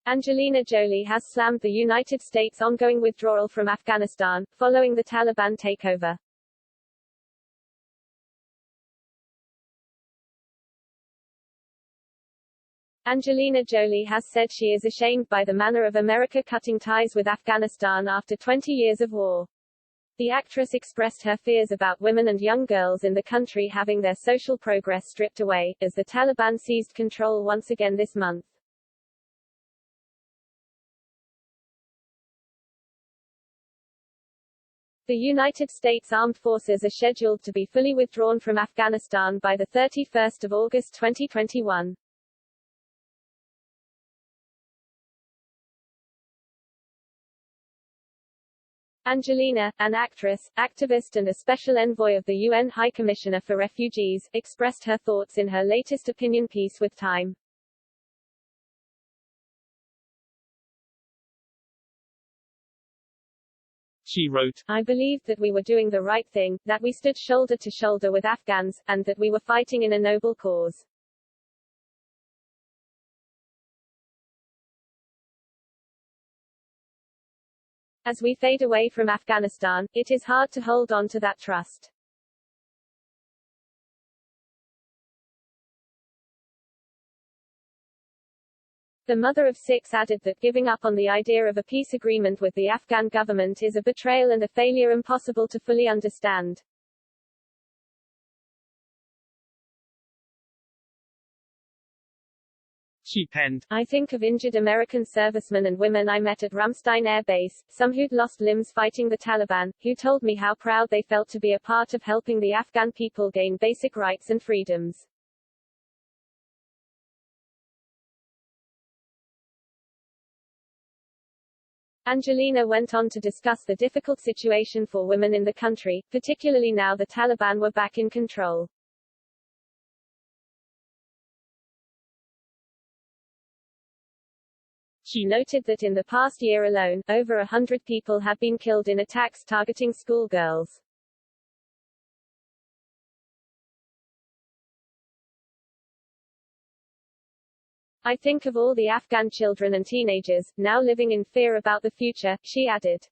Angelina Jolie has slammed the United States' ongoing withdrawal from Afghanistan, following the Taliban takeover. Angelina Jolie has said she is ashamed by the manner of America cutting ties with Afghanistan after 20 years of war. The actress expressed her fears about women and young girls in the country having their social progress stripped away, as the Taliban seized control once again this month. The United States Armed Forces are scheduled to be fully withdrawn from Afghanistan by the 31st of August 2021. Angelina, an actress, activist and a special envoy of the UN High Commissioner for Refugees, expressed her thoughts in her latest opinion piece with Time. She wrote, "I believed that we were doing the right thing, that we stood shoulder to shoulder with Afghans, and that we were fighting in a noble cause. As we fade away from Afghanistan, it is hard to hold on to that trust." The mother of six added that giving up on the idea of a peace agreement with the Afghan government is a betrayal and a failure impossible to fully understand. She penned, "I think of injured American servicemen and women I met at Ramstein Air Base, some who'd lost limbs fighting the Taliban, who told me how proud they felt to be a part of helping the Afghan people gain basic rights and freedoms." Angelina went on to discuss the difficult situation for women in the country, particularly now the Taliban were back in control. She noted that in the past year alone, over 100 people have been killed in attacks targeting schoolgirls. "I think of all the Afghan children and teenagers, now living in fear about the future," she added.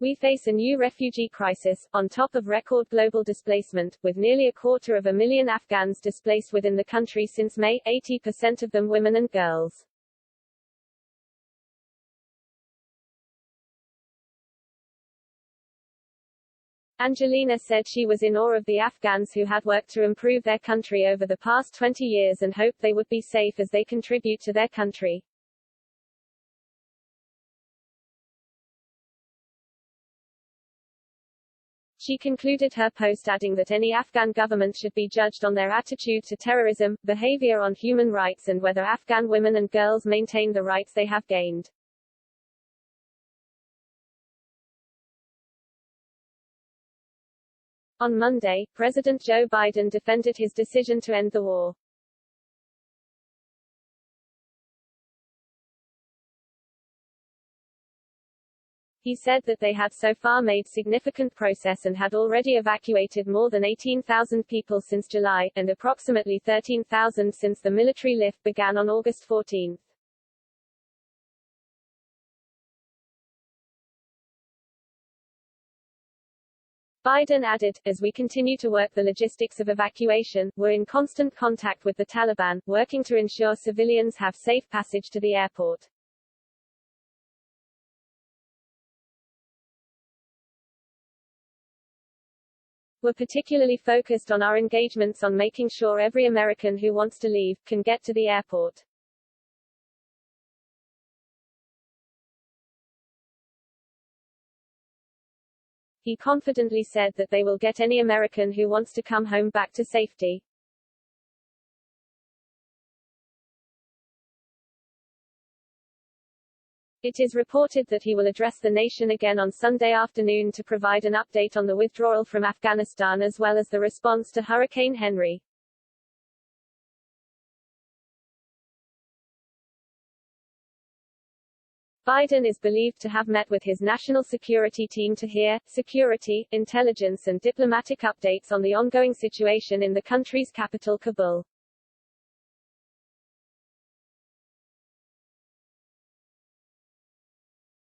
"We face a new refugee crisis, on top of record global displacement, with nearly 250,000 Afghans displaced within the country since May, 80% of them women and girls." Angelina said she was in awe of the Afghans who had worked to improve their country over the past 20 years and hoped they would be safe as they contribute to their country. She concluded her post adding that any Afghan government should be judged on their attitude to terrorism, behavior on human rights and whether Afghan women and girls maintain the rights they have gained. On Monday, President Joe Biden defended his decision to end the war. He said that they had so far made significant progress and had already evacuated more than 18,000 people since July, and approximately 13,000 since the military lift began on August 14. Biden added, "As we continue to work the logistics of evacuation, we're in constant contact with the Taliban, working to ensure civilians have safe passage to the airport." "We're particularly focused on our engagements on making sure every American who wants to leave, can get to the airport." He confidently said that they will get any American who wants to come home back to safety. It is reported that he will address the nation again on Sunday afternoon to provide an update on the withdrawal from Afghanistan as well as the response to Hurricane Henry. Biden is believed to have met with his national security team to hear security, intelligence and diplomatic updates on the ongoing situation in the country's capital Kabul.